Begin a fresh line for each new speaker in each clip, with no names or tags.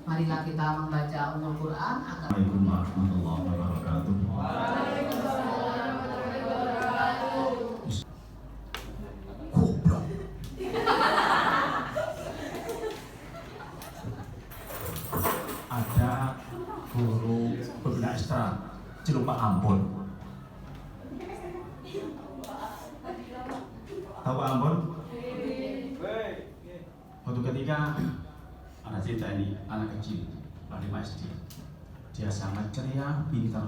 marilah kita membaca Ummul Quran agar
Assalamualaikum warahmatullahi wabarakatuh. Goblok. Ada guru pembina ekstra Cilumpak Ambon. Tahu Ambon? Waktu ketika ada cerita ini anak kecil dari masjid, dia sangat ceria, pintar,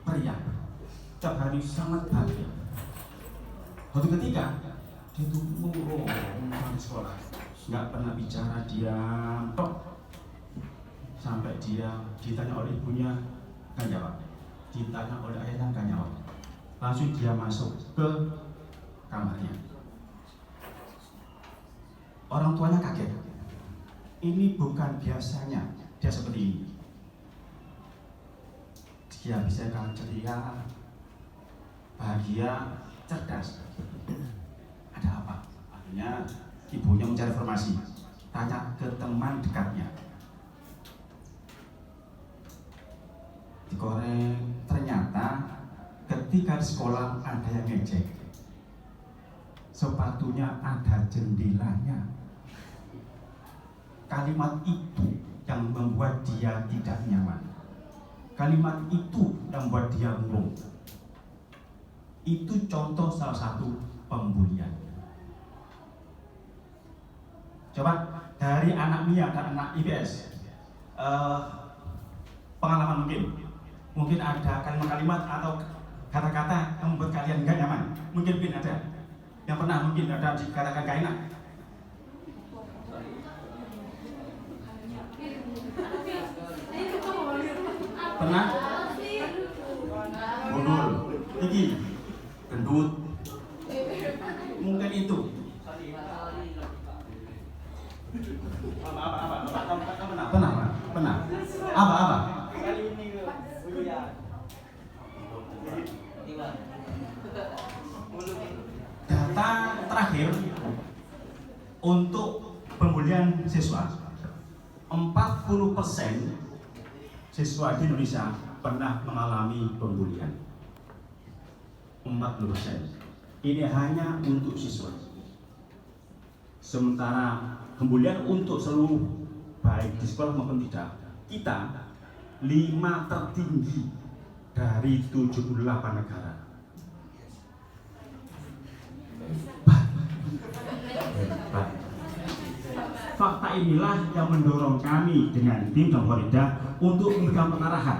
periang, setiap hari sangat bahagia. Waktu ketika dia itu murung di sekolah, nggak pernah bicara, diam tok, sampai dia ditanya oleh ibunya kan jawab, ditanya oleh ayahnya kan jawab, langsung dia masuk ke kamarnya. Orang tuanya kaget. Ini bukan biasanya dia seperti ini. Dia bisa kalau ceria, bahagia, cerdas. Ada apa? Akhirnya ibunya mencari informasi, tanya ke teman dekatnya. Dikoreng, ternyata ketika di sekolah ada yang ngejek. Sepatunya ada jendelanya. Kalimat itu yang membuat dia tidak nyaman. Kalimat itu yang membuat dia murung. Itu contoh salah satu pembulian. Coba dari anak MIA dan anak IPS, pengalaman mungkin ada kalimat-kalimat atau kata-kata yang membuat kalian nggak nyaman. Mungkin ada yang pernah mungkin ada dikatakan gak enak. Pernah? Gundul, tinggi, gendut, mungkin itu. Pernah. Apa? Data terakhir untuk pembulian siswa, 40% siswa di Indonesia pernah mengalami pembulian. 40%. Ini hanya untuk siswa. Sementara pembulian untuk seluruh, baik di sekolah maupun tidak, kita 5 tertinggi dari 78 negara. Fakta inilah yang mendorong kami dengan tim Jamborida untuk memberikan pengarahan,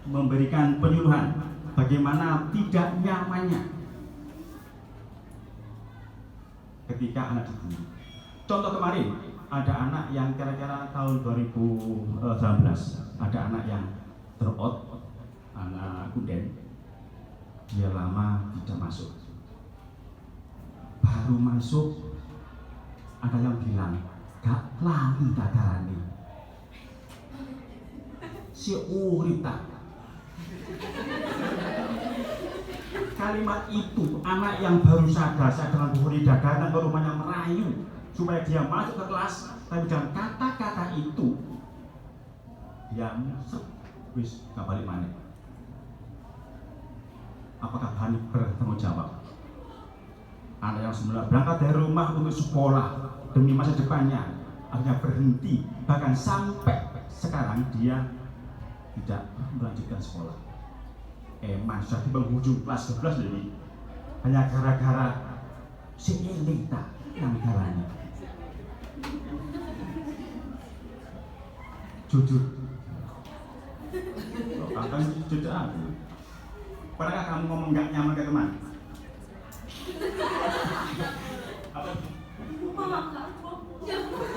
memberikan penyuluhan bagaimana tidak nyamannya ketika anak dibully. Contoh kemarin ada anak yang kira-kira tahun 2019 ada anak yang drop out, anak Kunden, dia lama tidak masuk. Baru masuk ada yang bilang gak lagi dadarane si urita. Kalimat itu anak yang baru sadar dengan buhuri dadaran ke rumahnya merayu supaya dia masuk ke kelas, tapi dengan kata-kata itu dia wis gak balik mana. Apakah Hani bertanggung jawab? Anak yang semula berangkat dari rumah untuk sekolah demi masa depannya akhirnya berhenti, bahkan sampai sekarang dia tidak melanjutkan sekolah. Sudah di penghujung kelas 11 ini hanya gara-gara si Elita yang negaranya. Jujur, akan jujur aku. Pernahkah kamu ngomong gak nyaman ke teman?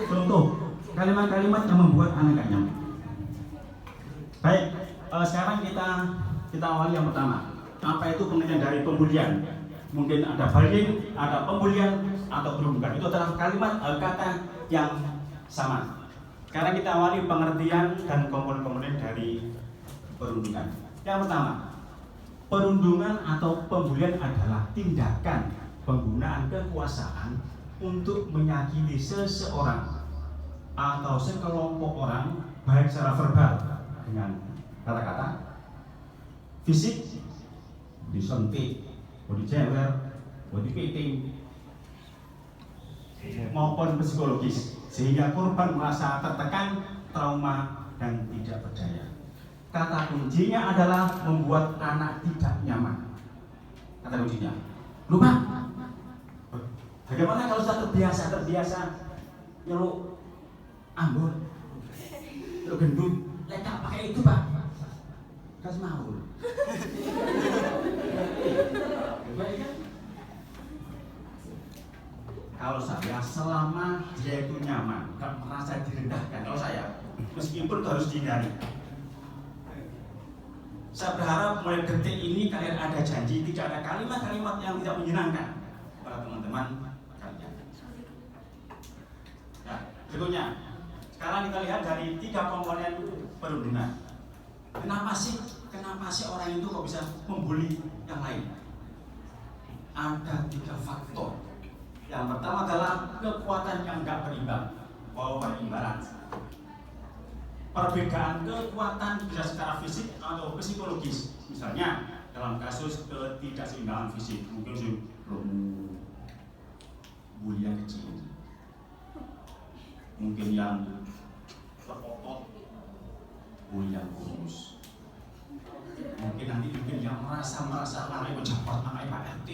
Contoh kalimat-kalimat yang membuat anak gak nyaman. Baik, sekarang kita awali yang pertama. Apa itu pengertian dari pembulian? Mungkin ada bullying, ada pembulian, atau perundungan. Itu adalah kalimat kata yang sama. Sekarang kita awali pengertian dan komponen-komponen dari perundungan. Yang pertama, perundungan atau pembulian adalah tindakan penggunaan kekuasaan untuk menyakiti seseorang atau sekelompok orang, baik secara verbal dengan kata-kata, fisik, disentik, dijewer, dipiting, maupun psikologis, sehingga korban merasa tertekan, trauma, dan tidak berdaya. Kata kuncinya adalah membuat anak tidak nyaman. Kata kuncinya, lupa. Bagaimana kalau sudah terbiasa nyeluk ambon, nyeluk gendut, letak pakai itu Pak, kas mau. Kalau saya, selama dia itu nyaman, gak merasa direndahkan. Kalau saya, meskipun harus dihindari. Saya berharap mulai detik ini kalian ada janji, tidak ada kalimat-kalimat yang tidak menyenangkan para teman-teman kalian. Nah, berikutnya, sekarang kita lihat dari 3 komponen perundungan. Kenapa sih orang itu kok bisa membuli yang lain? Ada 3 faktor. Yang pertama adalah kekuatan yang enggak berimbang, power imbalance. Perbedaan kekuatan bisa secara fisik atau psikologis. Misalnya dalam kasus ketidakseimbangan fisik, mungkin si bully yang kecil, mungkin yang terotot, bully yang kurus, mungkin nanti yang merasa anak pejabat, anak Pak RT,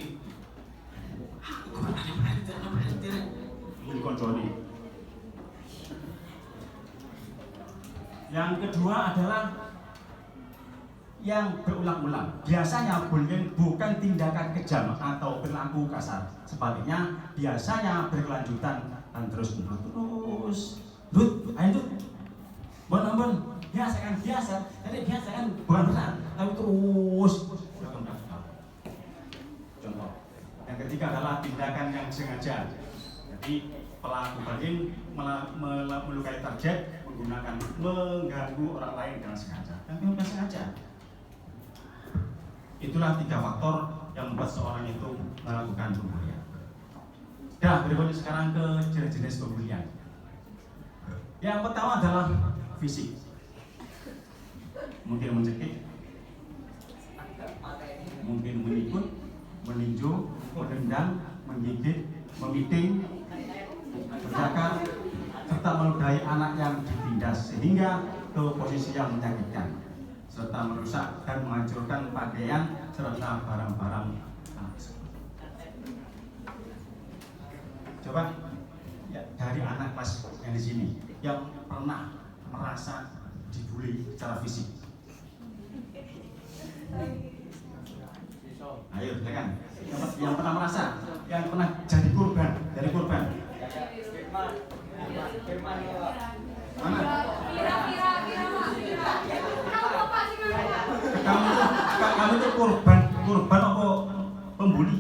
ini kontroli. Yang kedua adalah yang berulang-ulang. Biasanya bullying bukan tindakan kejam atau perilaku kasar. Sebaliknya biasanya berkelanjutan dan terus. Ayo bon, biasa kan. Jadi biasa kan bukan berat, tapi terus. Contoh. Yang ketiga adalah tindakan yang sengaja. Jadi pelaku bullying melukai target menggunakan mengganggu orang lain dengan sengaja dan tidak sengaja. Itulah 3 faktor yang membuat seorang itu melakukan pembulian. Nah, berikutnya sekarang ke jenis-jenis pembulian. Yang pertama adalah fisik. Mungkin mencekik, mungkin menikut, meninju, menendang, menggigit, memiting, bercakap, serta meludahi anak yang ditindas sehingga ke posisi yang menyakitkan, serta merusak dan menghancurkan pakaian serta barang-barang anak tersebut. Coba ya, dari anak kelas yang di sini yang pernah merasa dibully secara fisik. Ayo, silakan. Yang pernah merasa, yang pernah jadi korban. Mana? Kamu itu korban apa pembuli?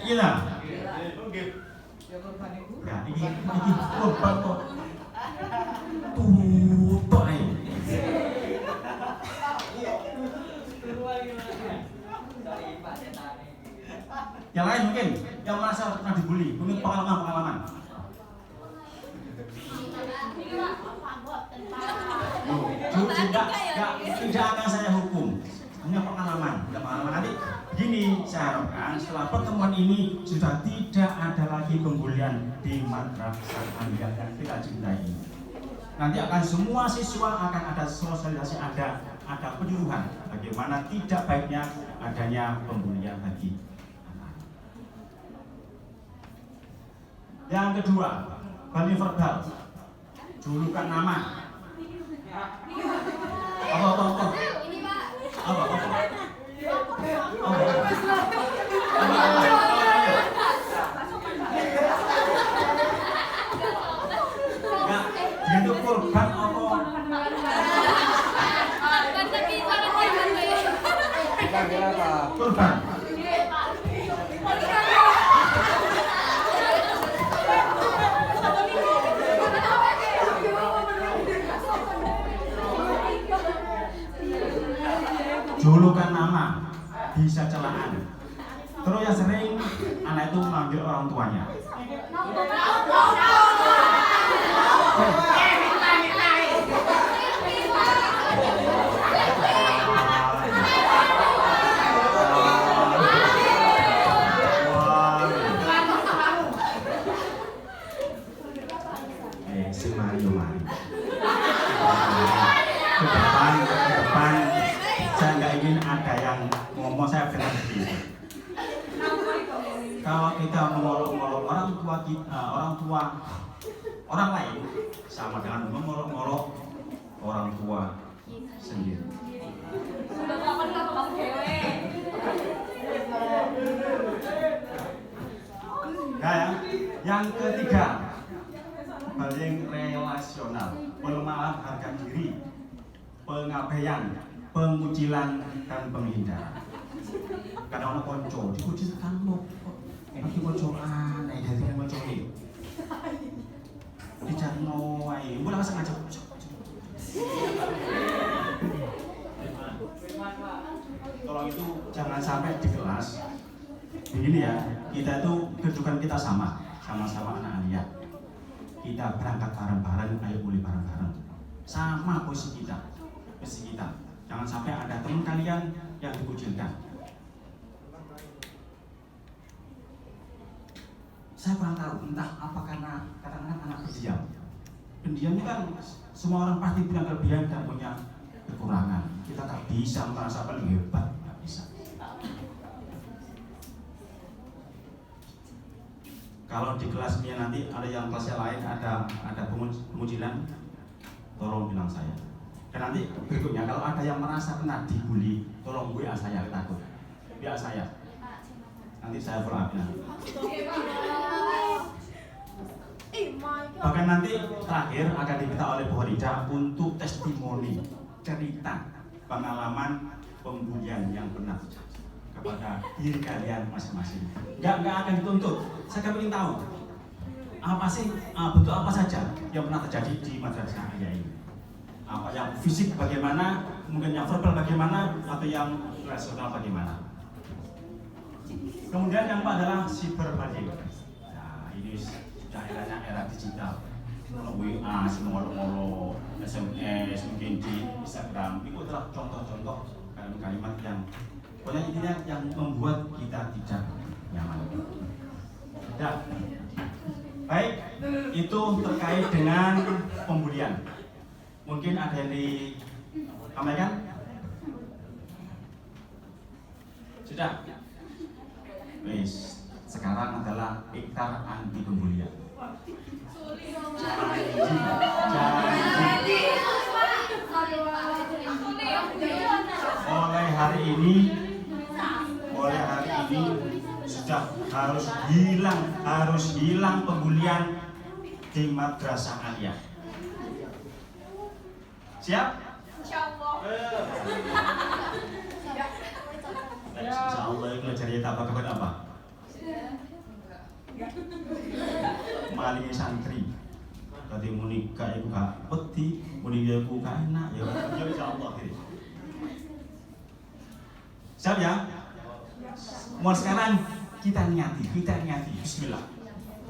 Iya lah. Ya, ini korban kok. Tutup aja. Yang lain mungkin yang merasa pernah dibully, mungkin pengalaman. Tidak akan saya hukum, hanya pengalaman. Nanti gini, saya harapkan setelah pertemuan ini sudah tidak ada lagi pembulian di madrasah Anda yang kita cintai ini. Nanti akan semua siswa akan ada sosialisasi, ada penyuluhan bagaimana tidak baiknya adanya pembulian bagi anak. Yang kedua, bullying verbal, julukan nama. Apa? Dia itu korban apa? Korban. Julukan nama bisa celaan. Terus yang sering anak itu itu manggil orang tuanya. Si Mario Mari. Ke depan, saya nggak ingin ada yang ngomong saya benar begitu. Kalau kita mengolok-olok orang tua orang lain sama dengan mengolok-olok orang tua sendiri. Nah, yang ketiga, paling relasional, pelemahan harga diri, pengabaian, pengucilan dan penghindaran. Karena orang konco, dipuji tekan lo, nanti koncoan, dari konco ini, dicari noai, gue langsung sengaja. Tolong itu jangan sampai di kelas. Begini ya, kita itu kedudukan kita sama-sama anak aliyah. Kita berangkat bareng-bareng, ayo mulai bareng-bareng. Sama posisi kita. Jangan sampai ada teman kalian yang dikucilkan. Saya kurang tahu, entah apa karena katakan anak pendiam. Pendiam ini kan semua orang pasti punya kelebihan dan punya kekurangan. Kita tak bisa merasa paling hebat, tak bisa. Kalau di kelasnya nanti ada yang kelasnya lain ada pengucilan, tolong bilang saya. Dan nanti berikutnya kalau ada yang merasa kena dibully, tolong WA saya, takut. WA saya. Nanti saya follow up. Bahkan nanti terakhir akan diminta oleh Bu Horida untuk testimoni, cerita pengalaman pembulian yang pernah terjadi kepada diri kalian masing-masing. Nggak akan dituntut. Saya ingin tahu apa sih bentuk apa saja yang pernah terjadi di madrasah Aliyah ini. Apa yang fisik bagaimana, mungkin yang verbal bagaimana, atau yang rasional bagaimana. Kemudian yang kedua adalah cyberbullying. Nah, ini sudah era digital. WA, semua SMS, mungkin di Instagram. Itu adalah contoh-contoh kalimat yang pokoknya intinya yang membuat kita tidak nyaman. Nah, baik, itu terkait dengan pembulian. Mungkin ada yang disampaikan? Sudah? Wis, sekarang adalah ikrar anti pembulian. Janji. Mulai hari ini sudah harus hilang pembulian di madrasah Aliyah. Siap? Insyaallah. Insyaallah itu cerita apa kepada apa? Maling santri. Tadi muni gak iku gak wedi, muni iku gak enak ya insyaallah. Siap ya? Mulai sekarang kita niati. Bismillah.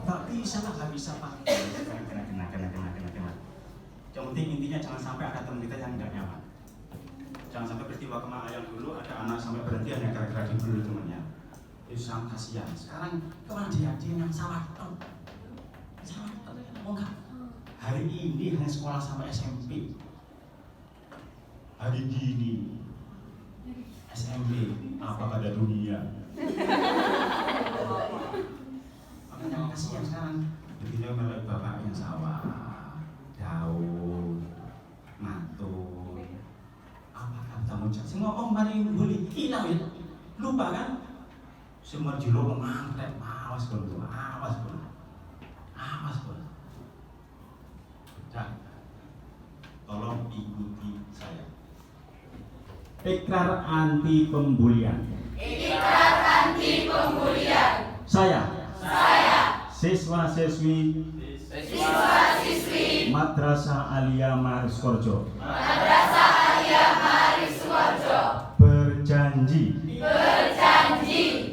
Tak bisa lah, gak bisa Pak. Kena. Yang penting intinya jangan sampai ada teman kita yang tidak nyaman. Jangan sampai peristiwa kemarin yang dulu ada anak sampai berhenti hanya gara-gara dibully temannya. Itu sangat kasihan. Sekarang kemana dia yang salah tau. Oh enggak. Hari ini hanya sekolah sampai SMP. Hari gini SMP apa kata dunia. Makanya kasihan sekarang. Begitu melek bapak yang sawah, daun, mantul. Apa kata muncul? Semua ngomong mari bully hilang ya. Lupa kan? Semua jilo mantek, awas dulu. Dan tolong ikuti saya. Ikrar anti pembulian. Saya. Siswa-siswi Madrasah Aliyah Mariskorjo.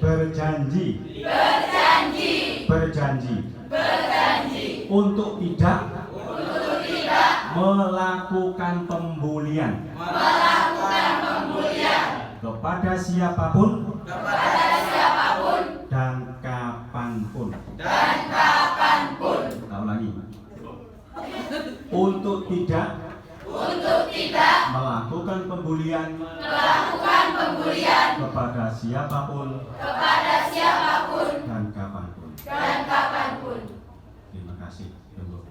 Berjanji berjanji untuk tidak melakukan pembulian kepada siapapun dan kapanpun. Tahu lagi. Untuk tidak melakukan pembulian kepada siapapun dan kapanpun.